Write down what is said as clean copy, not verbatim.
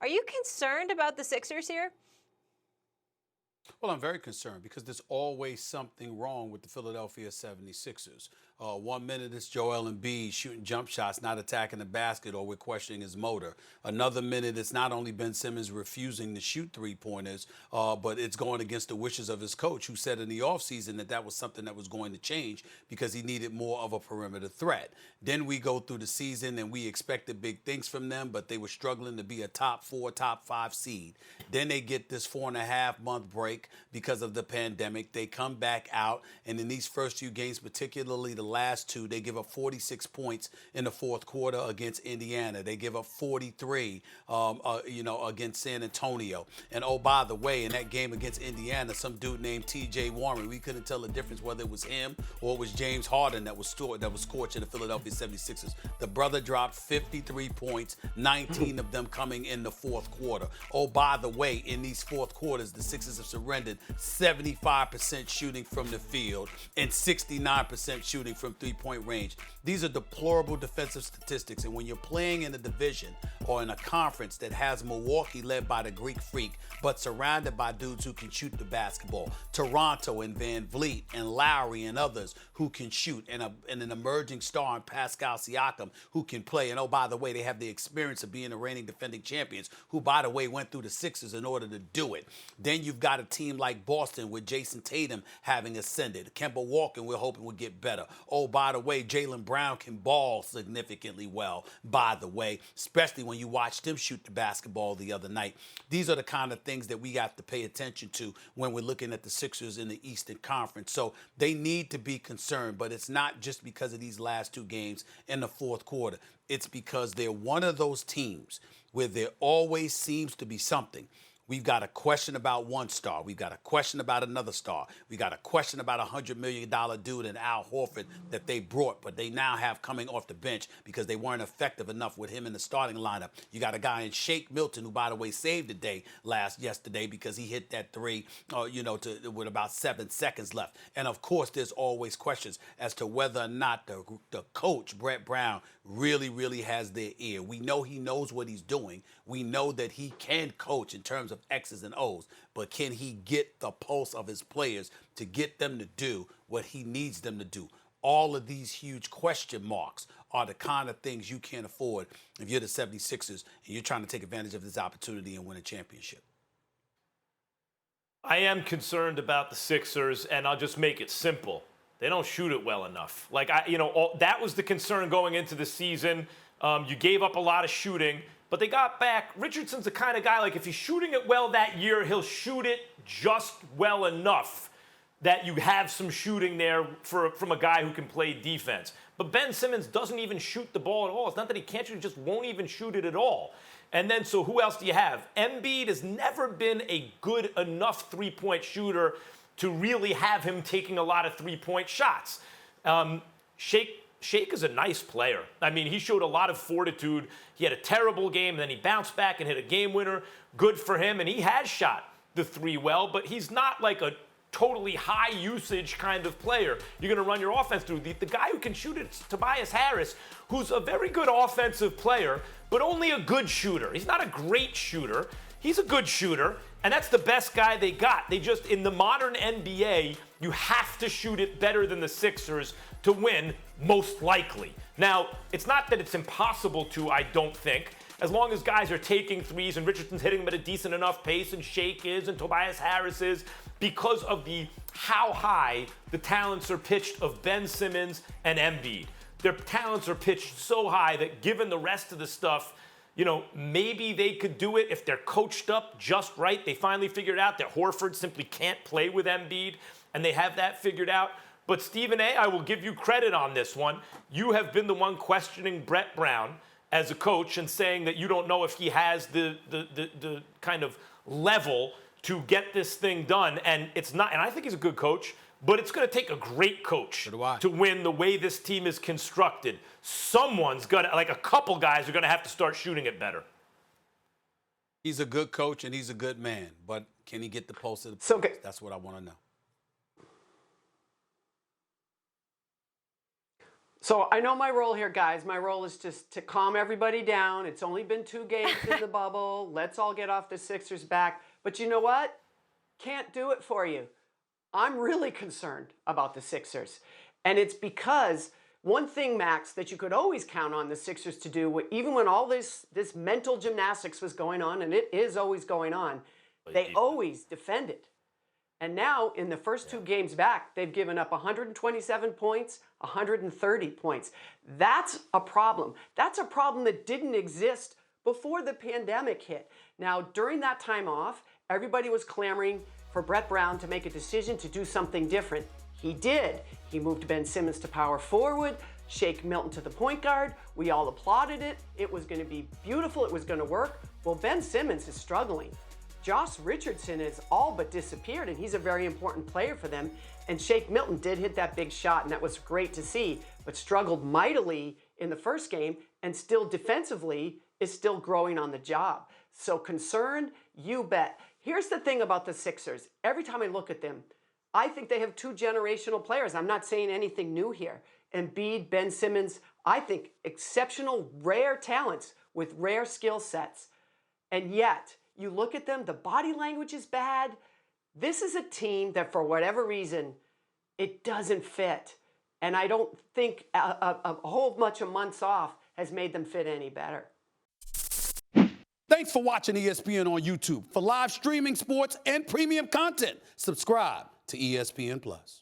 Are you concerned about the Sixers here? Well, I'm very concerned because there's always something wrong with the Philadelphia 76ers. 1 minute it's Joel Embiid shooting jump shots, not attacking the basket, or we're questioning his motor. Another minute it's not only Ben Simmons refusing to shoot three-pointers, but it's going against the wishes of his coach, who said in the offseason that that was something that was going to change because he needed more of a perimeter threat. Then we go through the season and we expected big things from them, but they were struggling to be a top 4, top 5 seed. Then they get this 4.5-month break because of the pandemic. They come back out, and in these first few games, particularly the last two, they give up 46 points in the fourth quarter against Indiana. They give up 43, against San Antonio. And oh, by the way, in that game against Indiana, some dude named T.J. Warren, we couldn't tell the difference whether it was him or it was James Harden that was scorching the Philadelphia 76ers. The brother dropped 53 points, 19 of them coming in the fourth quarter. Oh, by the way, in these fourth quarters, the Sixers have surrendered 75% shooting from the field and 69% shooting from three-point range. These are deplorable defensive statistics, and when you're playing in a division or in a conference that has Milwaukee led by the Greek Freak, but surrounded by dudes who can shoot the basketball, Toronto and Van Vliet and Lowry and others who can shoot, and an emerging star in Pascal Siakam who can play. And oh, by the way, they have the experience of being the reigning defending champions, who, by the way, went through the Sixers in order to do it. Then you've got a team like Boston with Jason Tatum having ascended. Kemba Walker, we're hoping will get better. Oh, by the way, Jaylen Brown can ball significantly well, by the way, especially when you watched him shoot the basketball the other night. These are the kind of things that we have to pay attention to when we're looking at the Sixers in the Eastern Conference. So they need to be concerned, but it's not just because of these last two games in the fourth quarter. It's because they're one of those teams where there always seems to be something. We've got a question about one star. We've got a question about another star. We got a question about $100 million dude in Al Horford that they brought, but they now have coming off the bench because they weren't effective enough with him in the starting lineup. You got a guy in Shake Milton who, by the way, saved the day yesterday because he hit that three, with about 7 seconds left. And of course, there's always questions as to whether or not the coach, Brett Brown, really has their ear. We know he knows what he's doing. We know that he can coach in terms of X's and O's, but can he get the pulse of his players to get them to do what he needs them to do? All of these huge question marks are the kind of things you can't afford if you're the 76ers and you're trying to take advantage of this opportunity and win a championship. I am concerned about the Sixers, and I'll just make it simple. They don't shoot it well enough. That was the concern going into the season. You gave up a lot of shooting, but they got back. Richardson's the kind of guy, like, if he's shooting it well that year, he'll shoot it just well enough that you have some shooting there from a guy who can play defense. But Ben Simmons doesn't even shoot the ball at all. It's not that he can't shoot, he just won't even shoot it at all. And then, so who else do you have? Embiid has never been a good enough three-point shooter to really have him taking a lot of three-point shots. Shake is a nice player. I mean, he showed a lot of fortitude. He had a terrible game, and then he bounced back and hit a game winner. Good for him, and he has shot the three well, but he's not like a totally high usage kind of player you're going to run your offense through. The guy who can shoot it is Tobias Harris, who's a very good offensive player, but only a good shooter. He's not a great shooter. He's a good shooter, and that's the best guy they got. They just, in the modern NBA, you have to shoot it better than the Sixers to win, most likely. Now, it's not that it's impossible to, I don't think, as long as guys are taking threes and Richardson's hitting them at a decent enough pace and Shake is and Tobias Harris is, because of how high the talents are pitched of Ben Simmons and Embiid. Their talents are pitched so high that given the rest of the stuff, maybe they could do it if they're coached up just right. They finally figured out that Horford simply can't play with Embiid, and they have that figured out. But Stephen A., I will give you credit on this one. You have been the one questioning Brett Brown as a coach and saying that you don't know if he has the kind of level to get this thing done. And it's not, and I think he's a good coach, but it's going to take a great coach to win the way this team is constructed. Someone's going to, like a couple guys are going to have to start shooting it better. He's a good coach and he's a good man, but can he get the pulse of the players? Okay. That's what I want to know. So I know my role here, guys. My role is just to calm everybody down. It's only been 2 games in the bubble. Let's all get off the Sixers' back. But you know what? Can't do it for you. I'm really concerned about the Sixers. And it's because one thing, Max, that you could always count on the Sixers to do, even when all this mental gymnastics was going on, and it is always going on, they always defended. And now, in the first 2 games back, they've given up 127 points, 130 points. That's a problem. That's a problem that didn't exist before the pandemic hit. Now, during that time off, everybody was clamoring for Brett Brown to make a decision to do something different. He did. He moved Ben Simmons to power forward, Shake Milton to the point guard. We all applauded it. It was going to be beautiful. It was going to work. Well, Ben Simmons is struggling. Josh Richardson has all but disappeared, and he's a very important player for them. And Shake Milton did hit that big shot, and that was great to see, but struggled mightily in the first game, and still defensively is still growing on the job. So concerned, you bet. Here's the thing about the Sixers. Every time I look at them, I think they have 2 generational players. I'm not saying anything new here. Embiid, Ben Simmons, I think exceptional, rare talents with rare skill sets. And yet, you look at them, the body language is bad. This is a team that, for whatever reason, it doesn't fit. And I don't think a whole bunch of months off has made them fit any better. Thanks for watching ESPN on YouTube. For live streaming, sports, and premium content, subscribe to ESPN+.